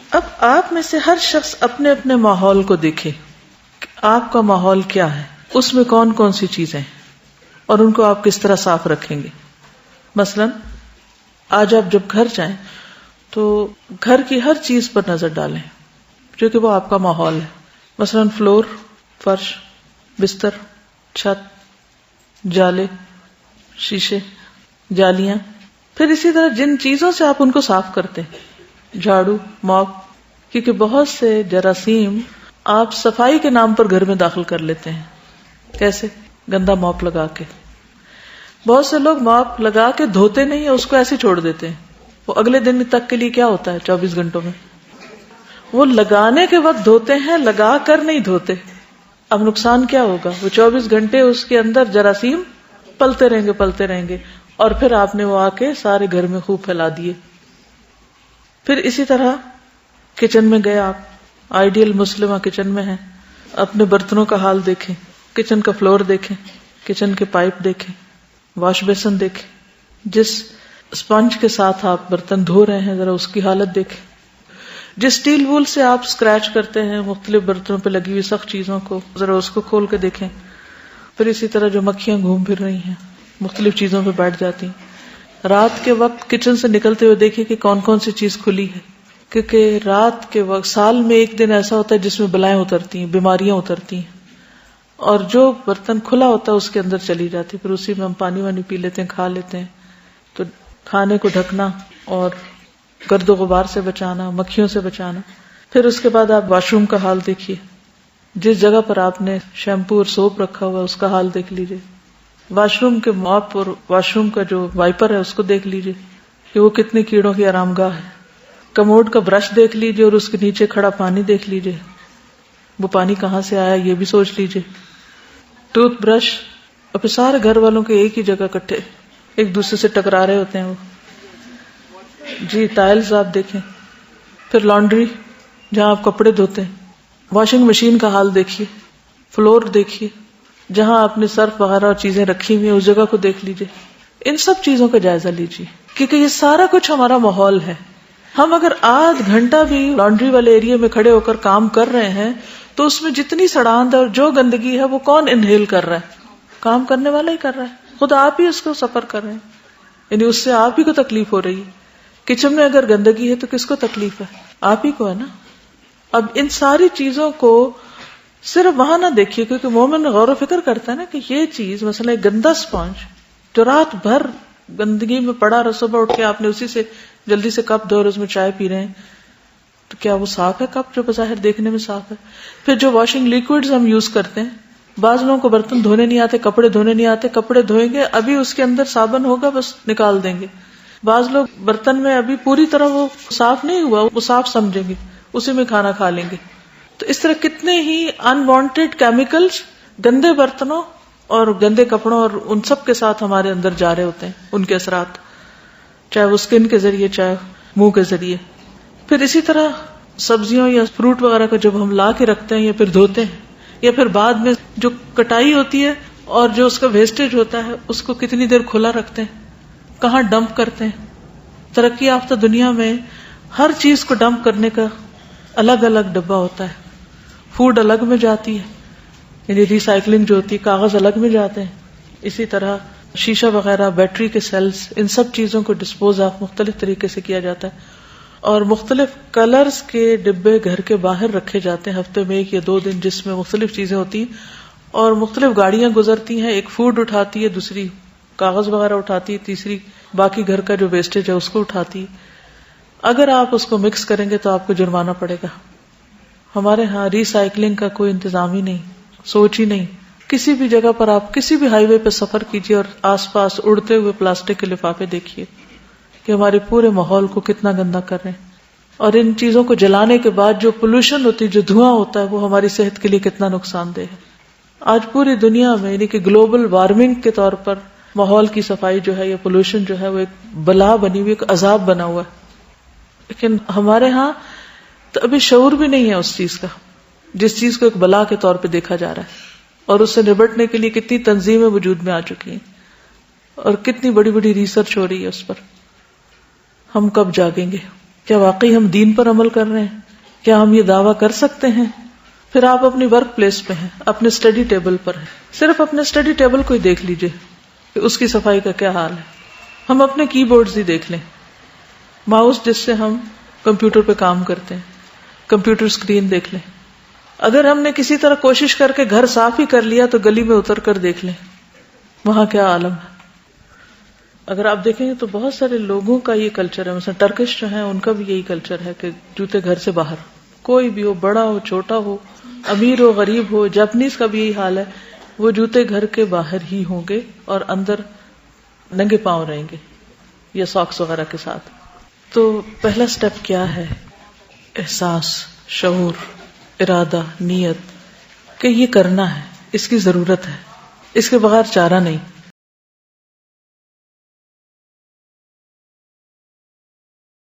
اب آپ میں سے ہر شخص اپنے اپنے ماحول کو دیکھے کہ آپ کا ماحول کیا ہے، اس میں کون کون سی چیزیں ہیں اور ان کو آپ کس طرح صاف رکھیں گے. مثلا آج آپ جب گھر جائیں تو گھر کی ہر چیز پر نظر ڈالیں جو کہ وہ آپ کا ماحول ہے. مثلا فلور، فرش، بستر، چھت، جالے، شیشے، جالیاں. پھر اسی طرح جن چیزوں سے آپ ان کو صاف کرتے ہیں، جھاڑو، موپ، کیونکہ بہت سے جراثیم آپ صفائی کے نام پر گھر میں داخل کر لیتے ہیں. کیسے؟ گندا موپ لگا کے. بہت سے لوگ موپ لگا کے دھوتے نہیں ہیں، اس کو ایسے چھوڑ دیتے ہیں. وہ اگلے دن تک کے لیے کیا ہوتا ہے 24 گھنٹوں میں؟ وہ لگانے کے وقت دھوتے ہیں، لگا کر نہیں دھوتے. اب نقصان کیا ہوگا؟ وہ 24 گھنٹے اس کے اندر جراثیم پلتے رہیں گے اور پھر آپ نے وہ آ کے سارے گھر میں خوب پھیلا دیے. پھر اسی طرح کچن میں گئے آپ، آئیڈیل مسلمہ کچن میں ہیں، اپنے برتنوں کا حال دیکھیں، کچن کا فلور دیکھیں، کچن کے پائپ دیکھیں، واش بیسن دیکھیں، جس اسپنج کے ساتھ آپ برتن دھو رہے ہیں ذرا اس کی حالت دیکھیں، جس اسٹیل وول سے آپ اسکریچ کرتے ہیں مختلف برتنوں پہ لگی ہوئی سخت چیزوں کو، ذرا اس کو کھول کے دیکھیں. پھر اسی طرح جو مکھیاں گھوم پھر رہی ہیں مختلف چیزوں پہ بیٹھ جاتی ہیں، رات کے وقت کچن سے نکلتے ہوئے دیکھیں کہ کون کون سی چیز کھلی ہے، کیونکہ رات کے وقت سال میں ایک دن ایسا ہوتا ہے جس میں بلائیں اترتی ہیں، بیماریاں اترتی ہیں، اور جو برتن کھلا ہوتا ہے اس کے اندر چلی جاتی، پھر اسی میں ہم پانی وانی پی لیتے ہیں، کھا لیتے ہیں. تو کھانے کو ڈھکنا اور گرد و غبار سے بچانا، مکھیوں سے بچانا. پھر اس کے بعد آپ واش روم کا حال دیکھیے، جس جگہ پر آپ نے شیمپو اور سوپ رکھا ہوا ہے اس کا حال دیکھ لیجیے. واش روم کے موپ اور واش روم کا جو وائپر ہے اس کو دیکھ لیجیے کہ وہ کتنے کیڑوں کی آرام گاہ ہے. کموڈ کا برش دیکھ لیجیے اور اس کے نیچے کھڑا پانی دیکھ لیجیے، وہ پانی کہاں سے آیا یہ بھی سوچ لیجیے. ٹوتھ برش، اور پھر سارے گھر والوں کے ایک ہی جگہ اکٹھے ایک دوسرے سے ٹکرا رہے ہوتے ہیں وہ. جی ٹائلز آپ دیکھیں. پھر لانڈری جہاں آپ کپڑے دھوتے ہیں، واشنگ مشین کا حال دیکھیے، فلور دیکھیے، جہاں آپ نے سرف وغیرہ اور چیزیں رکھی ہوئی ہیں اس جگہ کو دیکھ لیجیے. ان سب چیزوں کا جائزہ لیجیے کیونکہ یہ سارا کچھ ہمارا ماحول ہے. ہم اگر آدھ گھنٹہ بھی لانڈری والے ایریا میں کھڑے ہو کر کام کر رہے ہیں تو اس میں جتنی سڑاند اور جو گندگی ہے وہ کون انہیل کر رہا ہے؟ کام کرنے والا ہی کر رہا ہے، خود آپ ہی اس کو سفر کر رہے ہیں، یعنی اس سے آپ ہی کو تکلیف ہو رہی ہے. کچن میں اگر گندگی ہے تو کس کو تکلیف ہے؟ آپ ہی کو ہے نا. اب ان ساری چیزوں کو صرف وہاں نہ دیکھیے، کیونکہ مومن غور و فکر کرتا ہے نا کہ یہ چیز مثلا ایک گندا اسپونج جو رات بھر گندگی میں پڑا رہا، صبح اٹھ کے آپ نے اسی سے جلدی سے کپ دھو اور اس میں چائے پی رہے ہیں، تو کیا وہ صاف ہے کپ جو بظاہر دیکھنے میں صاف ہے؟ پھر جو واشنگ لیکوڈز ہم یوز کرتے ہیں، بعض لوگوں کو برتن دھونے نہیں آتے، کپڑے دھونے نہیں آتے، کپڑے دھوئیں گے ابھی اس کے اندر صابن ہوگا بس نکال دیں گے. بعض لوگ برتن میں ابھی پوری طرح وہ صاف نہیں ہوا وہ صاف سمجھیں گے، اسی میں کھانا کھا لیں گے. تو اس طرح کتنے ہی انوانٹیڈ کیمیکلز گندے برتنوں اور گندے کپڑوں اور ان سب کے ساتھ ہمارے اندر جا رہے ہوتے ہیں، ان کے اثرات چاہے وہ اسکن کے ذریعے چاہے منہ کے ذریعے. پھر اسی طرح سبزیوں یا فروٹ وغیرہ کو جب ہم لا کے رکھتے ہیں یا پھر دھوتے ہیں یا پھر بعد میں جو کٹائی ہوتی ہے اور جو اس کا ویسٹیج ہوتا ہے اس کو کتنی دیر کھلا رکھتے ہیں، کہاں ڈمپ کرتے ہیں. ترقی یافتہ دنیا میں ہر چیز کو ڈمپ کرنے کا الگ الگ ڈبہ ہوتا ہے. فوڈ الگ میں جاتی ہے، یعنی ریسائکلنگ جو ہوتی ہے، کاغذ الگ میں جاتے ہیں. اسی طرح شیشہ وغیرہ، بیٹری کے سیلز، ان سب چیزوں کو ڈسپوز آف مختلف طریقے سے کیا جاتا ہے. اور مختلف کلرز کے ڈبے گھر کے باہر رکھے جاتے ہیں ہفتے میں 1 یا 2 دن، جس میں مختلف چیزیں ہوتی ہیں اور مختلف گاڑیاں گزرتی ہیں. ایک فوڈ اٹھاتی ہے، دوسری کاغذ وغیرہ اٹھاتی ہے، تیسری باقی گھر کا جو ویسٹیج ہے اس کو اٹھاتی ہے. اگر آپ اس کو مکس کریں گے تو آپ کو جرمانہ پڑے گا. ہمارے ہاں ری سائیکلنگ کا کوئی انتظام ہی نہیں، سوچ ہی نہیں. کسی بھی جگہ پر آپ کسی بھی ہائی وے پہ سفر کیجیے اور آس پاس اڑتے ہوئے پلاسٹک کے لفافے دیکھیے کہ ہمارے پورے ماحول کو کتنا گندا کر رہے ہیں. اور ان چیزوں کو جلانے کے بعد جو پولوشن ہوتی ہے، جو دھواں ہوتا ہے، وہ ہماری صحت کے لیے کتنا نقصان دہ ہے. آج پوری دنیا میں یعنی کہ گلوبل وارمنگ کے طور پر ماحول کی صفائی جو ہے یا پولوشن جو ہے وہ ایک بلا بنی ہوئی، ایک عذاب بنا ہوا ہے. لیکن ہمارے ہاں تو ابھی شعور بھی نہیں ہے اس چیز کا، جس چیز کو ایک بلا کے طور پہ دیکھا جا رہا ہے. اور اس سے نبٹنے کے لیے کتنی تنظیمیں وجود میں آ چکی ہیں اور کتنی بڑی بڑی ریسرچ ہو رہی ہے اس پر. ہم کب جاگیں گے؟ کیا واقعی ہم دین پر عمل کر رہے ہیں؟ کیا ہم یہ دعویٰ کر سکتے ہیں؟ پھر آپ اپنی ورک پلیس پہ ہیں، اپنے اسٹڈی ٹیبل پر ہیں، صرف اپنے اسٹڈی ٹیبل کو ہی دیکھ لیجئے کہ اس کی صفائی کا کیا حال ہے. ہم اپنے کی بورڈز ہی دیکھ لیں، ماؤس جس سے ہم کمپیوٹر پہ کام کرتے ہیں، کمپیوٹر اسکرین دیکھ لیں. اگر ہم نے کسی طرح کوشش کر کے گھر صاف ہی کر لیا تو گلی میں اتر کر دیکھ لیں وہاں کیا عالم ہے. اگر آپ دیکھیں گے تو بہت سارے لوگوں کا یہ کلچر ہے، مثلا ٹرکش جو ہیں ان کا بھی یہی کلچر ہے کہ جوتے گھر سے باہر، کوئی بھی ہو، بڑا ہو چھوٹا ہو، امیر ہو غریب ہو. جاپنیز کا بھی یہی حال ہے، وہ جوتے گھر کے باہر ہی ہوں گے اور اندر ننگے پاؤں رہیں گے یا ساکس وغیرہ کے ساتھ. تو پہلا سٹیپ کیا ہے؟ احساس، شعور، ارادہ، نیت کہ یہ کرنا ہے، اس کی ضرورت ہے، اس کے بغیر چارہ نہیں.